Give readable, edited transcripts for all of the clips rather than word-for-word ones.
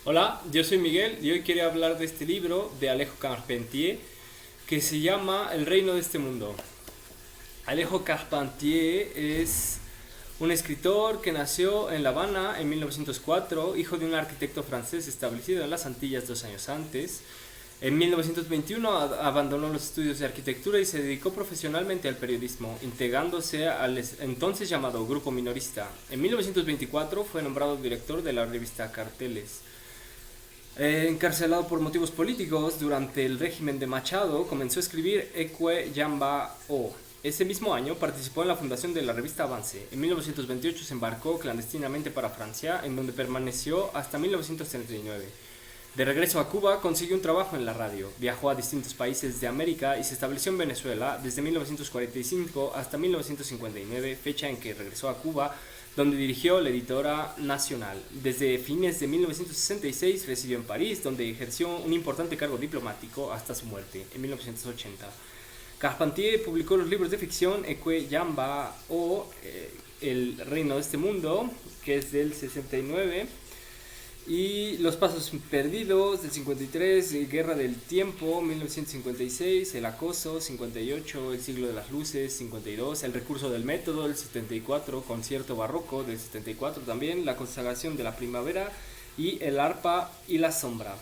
Hola, yo soy Miguel y hoy quería hablar de este libro de Alejo Carpentier que se llama El reino de este mundo. Alejo Carpentier es un escritor que nació en La Habana en 1904, hijo de un arquitecto francés establecido en las Antillas 2 años antes. En 1921 abandonó los estudios de arquitectura y se dedicó profesionalmente al periodismo, integrándose al entonces llamado Grupo Minorista. En 1924 fue nombrado director de la revista Carteles. Encarcelado por motivos políticos durante el régimen de Machado, comenzó a escribir Eque Yamba O. Ese mismo año participó en la fundación de la revista Avance. En 1928 se embarcó clandestinamente para Francia, en donde permaneció hasta 1939. De regreso a Cuba, consiguió un trabajo en la radio. Viajó a distintos países de América y se estableció en Venezuela desde 1945 hasta 1959, fecha en que regresó a Cuba, donde dirigió la editora Nacional. Desde fines de 1966 residió en París, donde ejerció un importante cargo diplomático hasta su muerte en 1980. Carpentier publicó los libros de ficción Eque Yamba o El reino de este mundo, que es del 69, y Los pasos perdidos del 53, Guerra del tiempo 1956, El acoso 58, El siglo de las luces 52, El recurso del método del 74, Concierto barroco del 74 también, La consagración de la primavera y El arpa y la sombra.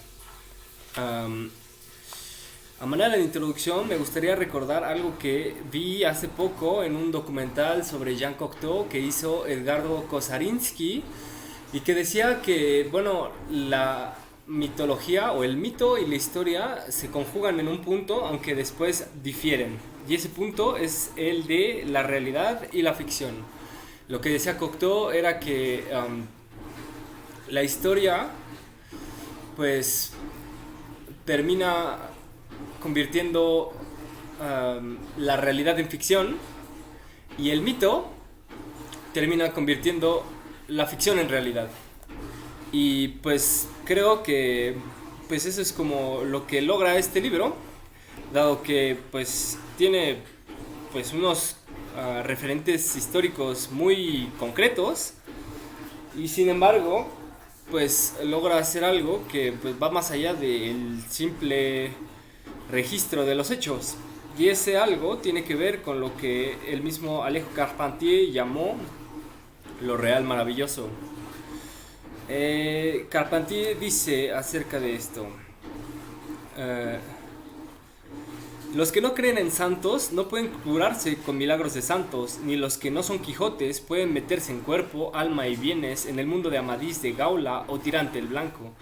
A manera de introducción me gustaría recordar algo que vi hace poco en un documental sobre Jean Cocteau que hizo Edgardo Kosarinski, y que decía que, bueno, la mitología o el mito y la historia se conjugan en un punto, aunque después difieren. Y ese punto es el de la realidad y la ficción. Lo que decía Cocteau era que la historia, pues, termina convirtiendo la realidad en ficción, y el mito termina convirtiendo la ficción en realidad. Y pues creo que pues eso es como lo que logra este libro, dado que pues tiene pues unos referentes históricos muy concretos, y sin embargo pues logra hacer algo que pues va más allá del simple registro de los hechos. Y ese algo tiene que ver con lo que el mismo Alejo Carpentier llamó lo real maravilloso. Carpentier dice acerca de esto: eh, los que no creen en santos no pueden curarse con milagros de santos, ni los que no son Quijotes pueden meterse en cuerpo, alma y bienes en el mundo de Amadís de Gaula o Tirante el Blanco.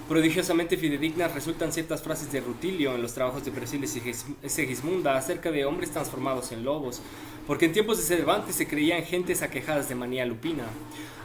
Prodigiosamente fidedignas resultan ciertas frases de Rutilio en los trabajos de Persiles y Segismunda acerca de hombres transformados en lobos, porque en tiempos de Cervantes se creía en gentes aquejadas de manía lupina.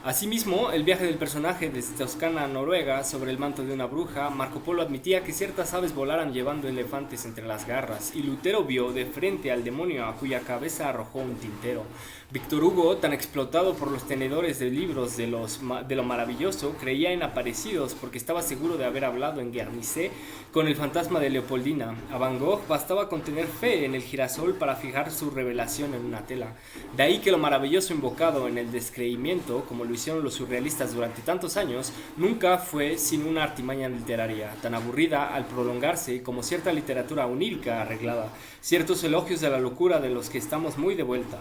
Asimismo, el viaje del personaje desde Toscana a Noruega sobre el manto de una bruja, Marco Polo admitía que ciertas aves volaran llevando elefantes entre las garras, y Lutero vio de frente al demonio a cuya cabeza arrojó un tintero. Víctor Hugo, tan explotado por los tenedores de libros de lo maravilloso, creía en aparecidos porque estaba seguro de haber hablado en Guernicé con el fantasma de Leopoldina. A Van Gogh bastaba con tener fe en el girasol para fijar su revelación en una tela. De ahí que lo maravilloso invocado en el descreimiento, como lo hicieron los surrealistas durante tantos años, nunca fue sino una artimaña literaria, tan aburrida al prolongarse como cierta literatura onírica arreglada, ciertos elogios de la locura de los que estamos muy de vuelta.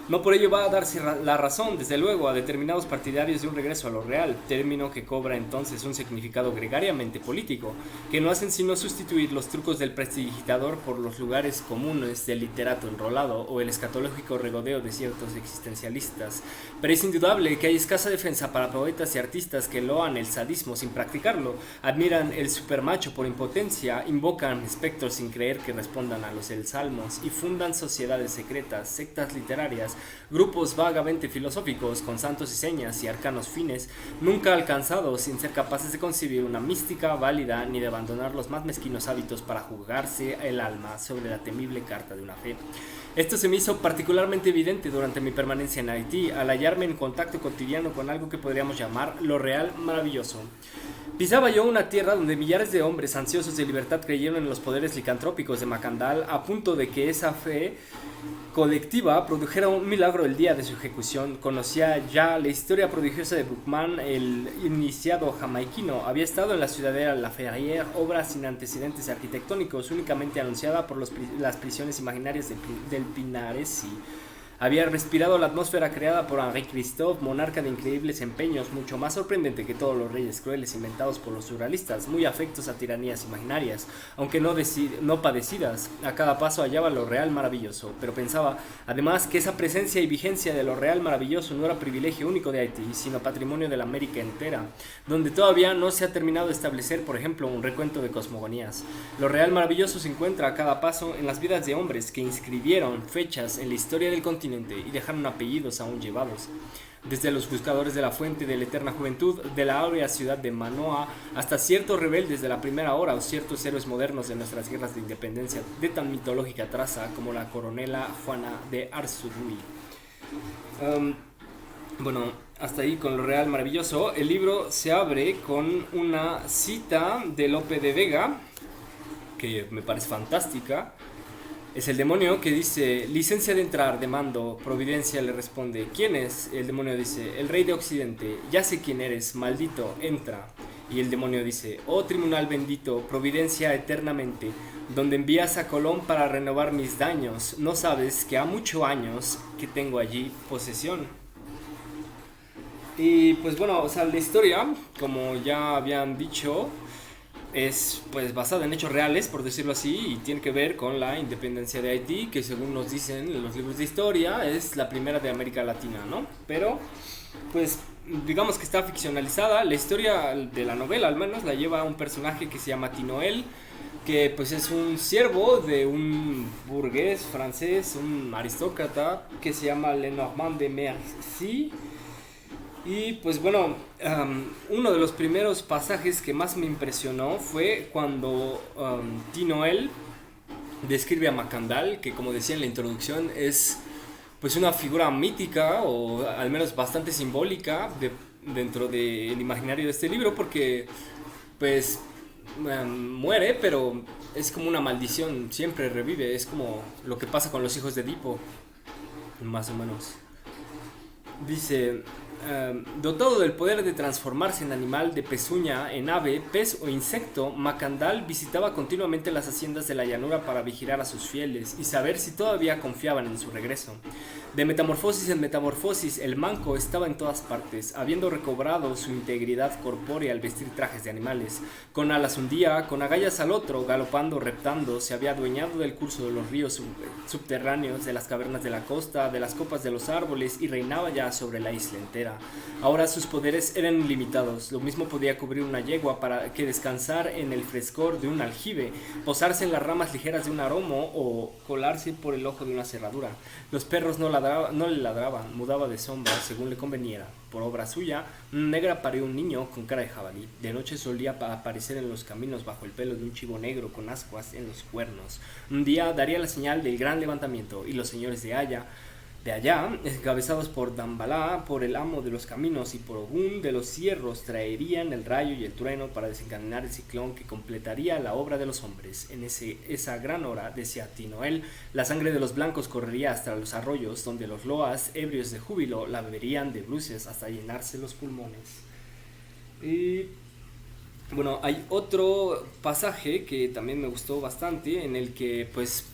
No por ello va a darse la razón, desde luego, a determinados partidarios de un regreso a lo real, término que cobra entonces un significado gregariamente político, que no hacen sino sustituir los trucos del prestidigitador por los lugares comunes del literato enrolado o el escatológico regodeo de ciertos existencialistas. Pero es indudable que hay escasa defensa para poetas y artistas que loan el sadismo sin practicarlo, admiran el supermacho por impotencia, invocan espectros sin creer que respondan a los del Salmos y fundan sociedades secretas, sectas literarias, grupos vagamente filosóficos con santos y señas y arcanos fines, nunca alcanzados sin ser capaces de concebir una mística válida ni de abandonar los más mezquinos hábitos para jugarse el alma sobre la temible carta de una fe. Esto se me hizo particularmente evidente durante mi permanencia en Haití, al hallarme en contacto cotidiano con algo que podríamos llamar lo real maravilloso. Pisaba yo una tierra donde millares de hombres ansiosos de libertad creyeron en los poderes licantrópicos de Macandal a punto de que esa fe colectiva produjera un milagro el día de su ejecución. Conocía ya la historia prodigiosa de Buckman, el iniciado jamaiquino. Había estado en la ciudadela La Ferrière, obra sin antecedentes arquitectónicos, únicamente anunciada por las prisiones imaginarias del Pinaresi. Había respirado la atmósfera creada por Henri Christophe, monarca de increíbles empeños, mucho más sorprendente que todos los reyes crueles inventados por los surrealistas, muy afectos a tiranías imaginarias, aunque no padecidas. A cada paso hallaba lo real maravilloso, pero pensaba, además, que esa presencia y vigencia de lo real maravilloso no era privilegio único de Haití, sino patrimonio de la América entera, donde todavía no se ha terminado de establecer, por ejemplo, un recuento de cosmogonías. Lo real maravilloso se encuentra a cada paso en las vidas de hombres que inscribieron fechas en la historia del continente y dejaron apellidos aún llevados. Desde los buscadores de la fuente de la eterna juventud de la áurea ciudad de Manoa hasta ciertos rebeldes de la primera hora o ciertos héroes modernos de nuestras guerras de independencia de tan mitológica traza como la coronela Juana de Arzurui. Bueno, hasta ahí con lo real maravilloso. El libro se abre con una cita de Lope de Vega que me parece fantástica. Es el demonio que dice, licencia de entrar, demando. Providencia le responde, ¿quién es? El demonio dice, el rey de Occidente, ya sé quién eres, maldito, entra. Y el demonio dice, oh tribunal bendito, Providencia eternamente, donde envías a Colón para renovar mis daños, no sabes que ha muchos años que tengo allí posesión. Y pues bueno, o sea, la historia, como ya habían dicho, es pues basada en hechos reales, por decirlo así, y tiene que ver con la independencia de Haití, que según nos dicen en los libros de historia es la primera de América Latina, ¿no? Pero pues digamos que está ficcionalizada. La historia de la novela al menos la lleva un personaje que se llama Tinoel, que pues es un siervo de un burgués francés, un aristócrata que se llama Lenormand de Mercy. Y pues bueno, uno de los primeros pasajes que más me impresionó fue cuando Tinoel describe a Macandal, que como decía en la introducción es pues una figura mítica o al menos bastante simbólica dentro del imaginario de este libro, porque pues muere, pero es como una maldición, siempre revive, es como lo que pasa con los hijos de Edipo, más o menos. Dice, dotado del poder de transformarse en animal, de pezuña, en ave, pez o insecto, Macandal visitaba continuamente las haciendas de la llanura para vigilar a sus fieles y saber si todavía confiaban en su regreso. De metamorfosis en metamorfosis, el manco estaba en todas partes, habiendo recobrado su integridad corpórea al vestir trajes de animales. Con alas un día, con agallas al otro, galopando, reptando, se había adueñado del curso de los ríos subterráneos, de las cavernas de la costa, de las copas de los árboles y reinaba ya sobre la isla entera. Ahora sus poderes eran ilimitados, lo mismo podía cubrir una yegua para que descansar en el frescor de un aljibe, posarse en las ramas ligeras de un aromo o colarse por el ojo de una cerradura. Los perros no le ladraban, mudaba de sombra según le conveniera. Por obra suya, negra parió un niño con cara de jabalí. De noche solía aparecer en los caminos bajo el pelo de un chivo negro con ascuas en los cuernos. Un día daría la señal del gran levantamiento y los señores de allá, encabezados por Dambalá, por el amo de los caminos y por Ogún de los cierros, traerían el rayo y el trueno para desencadenar el ciclón que completaría la obra de los hombres. En esa gran hora, decía Tinoel, la sangre de los blancos correría hasta los arroyos, donde los loas, ebrios de júbilo, la beberían de bruces hasta llenarse los pulmones. Y bueno, hay otro pasaje que también me gustó bastante, en el que pues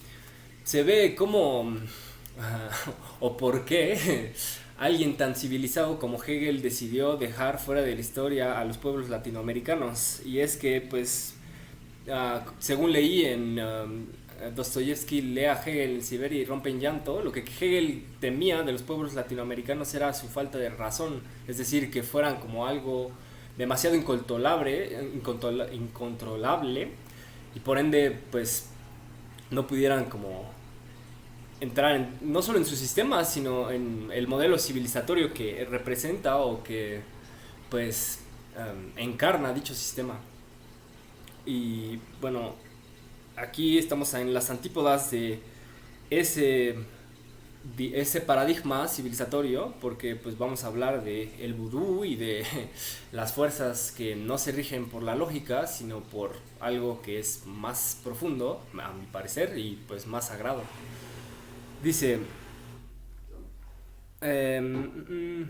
se ve cómo o por qué alguien tan civilizado como Hegel decidió dejar fuera de la historia a los pueblos latinoamericanos. Y es que pues según leí en Dostoyevsky, lea a Hegel en Siberia y rompe en llanto, lo que Hegel temía de los pueblos latinoamericanos era su falta de razón, es decir, que fueran como algo demasiado incontrolable y por ende pues no pudieran como entrar no solo en su sistema, sino en el modelo civilizatorio que representa o que pues encarna dicho sistema. Y bueno, aquí estamos en las antípodas de ese ese paradigma civilizatorio, porque pues vamos a hablar de el vudú y de las fuerzas que no se rigen por la lógica, sino por algo que es más profundo, a mi parecer, y pues más sagrado. Dice, eh,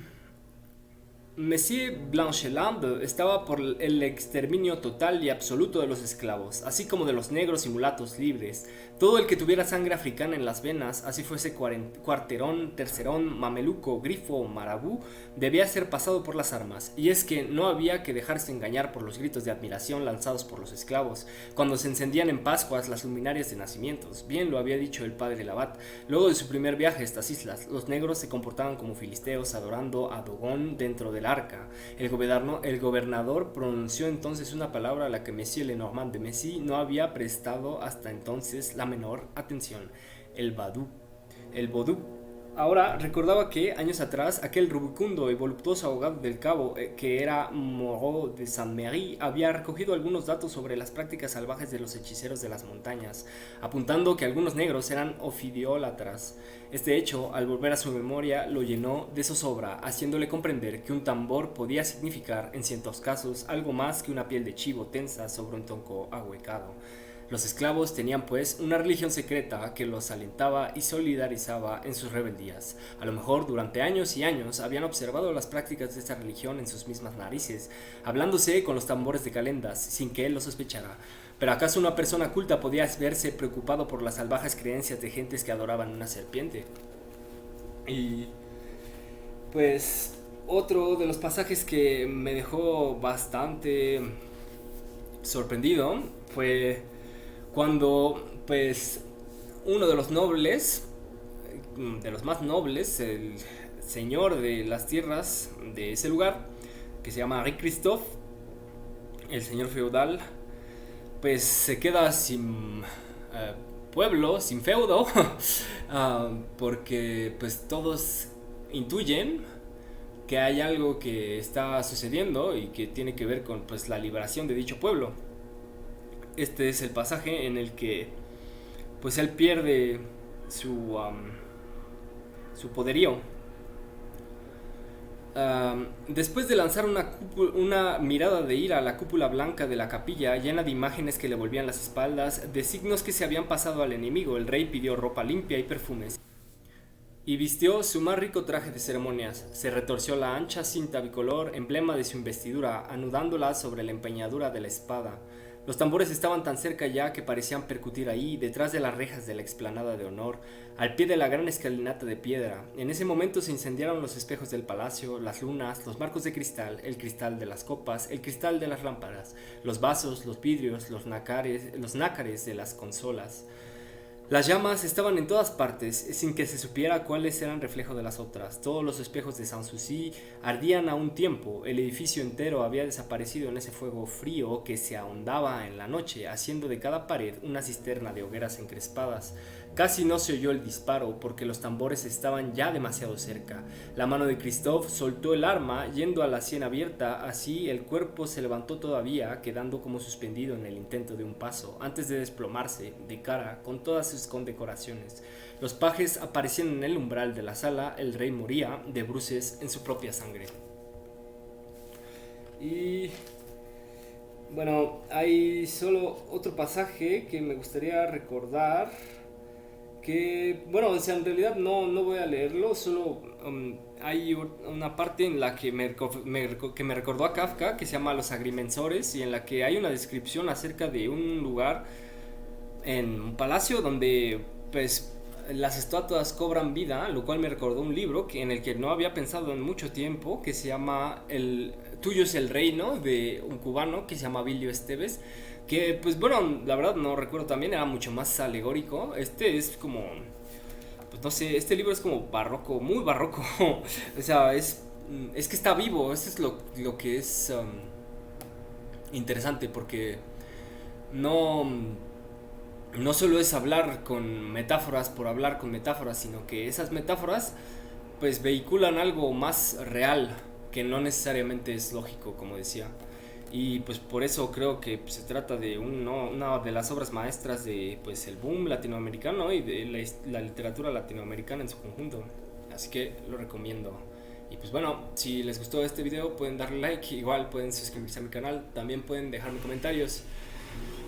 Monsieur Blancheland estaba por el exterminio total y absoluto de los esclavos, así como de los negros y mulatos libres. Todo el que tuviera sangre africana en las venas, así fuese cuarterón, tercerón, mameluco, grifo o marabú, debía ser pasado por las armas. Y es que no había que dejarse engañar por los gritos de admiración lanzados por los esclavos, cuando se encendían en Pascuas las luminarias de nacimientos. Bien lo había dicho el padre Labat. Luego de su primer viaje a estas islas, los negros se comportaban como filisteos adorando a Dogón dentro del arca. El gobernador pronunció entonces una palabra a la que Monsieur Lenormand de Messi no había prestado hasta entonces la menor atención: el vadú. El vodú. Ahora recordaba que años atrás aquel rubicundo y voluptuoso abogado del Cabo, que era Moreau de Saint-Méry, había recogido algunos datos sobre las prácticas salvajes de los hechiceros de las montañas, apuntando que algunos negros eran ofidiólatras. Este hecho, al volver a su memoria, lo llenó de zozobra, haciéndole comprender que un tambor podía significar, en ciertos casos, algo más que una piel de chivo tensa sobre un tronco ahuecado. Los esclavos tenían pues una religión secreta que los alentaba y solidarizaba en sus rebeldías. A lo mejor durante años y años habían observado las prácticas de esta religión en sus mismas narices, hablándose con los tambores de calendas sin que él lo sospechara. Pero ¿acaso una persona culta podía verse preocupado por las salvajes creencias de gentes que adoraban una serpiente? Y pues otro de los pasajes que me dejó bastante sorprendido fue cuando pues uno de los nobles, de los más nobles, el señor de las tierras de ese lugar, que se llama Henri Christophe, el señor feudal, pues se queda sin pueblo, sin feudo, porque pues todos intuyen que hay algo que está sucediendo y que tiene que ver con pues la liberación de dicho pueblo. Este es el pasaje en el que pues él pierde su poderío. Después de lanzar una mirada de ira a la cúpula blanca de la capilla, llena de imágenes que le volvían las espaldas, de signos que se habían pasado al enemigo, el rey pidió ropa limpia y perfumes, y vistió su más rico traje de ceremonias. Se retorció la ancha cinta bicolor, emblema de su investidura, anudándola sobre la empuñadura de la espada. Los tambores estaban tan cerca ya que parecían percutir ahí, detrás de las rejas de la explanada de honor, al pie de la gran escalinata de piedra. En ese momento se incendiaron los espejos del palacio, las lunas, los marcos de cristal, el cristal de las copas, el cristal de las lámparas, los vasos, los vidrios, los nácares de las consolas. Las llamas estaban en todas partes, sin que se supiera cuáles eran reflejo de las otras. Todos los espejos de Sanssouci ardían a un tiempo. El edificio entero había desaparecido en ese fuego frío que se ahondaba en la noche, haciendo de cada pared una cisterna de hogueras encrespadas. Casi no se oyó el disparo, porque los tambores estaban ya demasiado cerca. La mano de Christophe soltó el arma, yendo a la sien abierta. Así el cuerpo se levantó todavía, quedando como suspendido en el intento de un paso, antes de desplomarse, de cara, con todas sus condecoraciones. Los pajes aparecían en el umbral de la sala. El rey moría de bruces en su propia sangre. Y bueno, hay solo otro pasaje que me gustaría recordar, que, bueno, o sea, en realidad no voy a leerlo, solo hay una parte en la que que me recordó a Kafka, que se llama Los Agrimensores, y en la que hay una descripción acerca de un lugar en un palacio donde pues las estatuas cobran vida, lo cual me recordó un libro en el que no había pensado en mucho tiempo, que se llama El Tuyo es el Reino, de un cubano que se llama Vilio Esteves, que pues bueno, la verdad no recuerdo también, era mucho más alegórico. Este es como, pues no sé, este libro es como barroco, muy barroco. O sea, es que está vivo, eso es lo que es interesante, porque no, no solo es hablar con metáforas por hablar con metáforas, sino que esas metáforas pues vehiculan algo más real, que no necesariamente es lógico, como decía. Y pues por eso creo que pues, se trata de una de las obras maestras de pues el boom latinoamericano y de la literatura latinoamericana en su conjunto. Así que lo recomiendo. Y pues bueno, si les gustó este video pueden darle like, igual pueden suscribirse a mi canal, también pueden dejarme comentarios,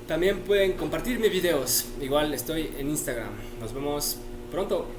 también pueden compartir mis videos, igual estoy en Instagram. Nos vemos pronto.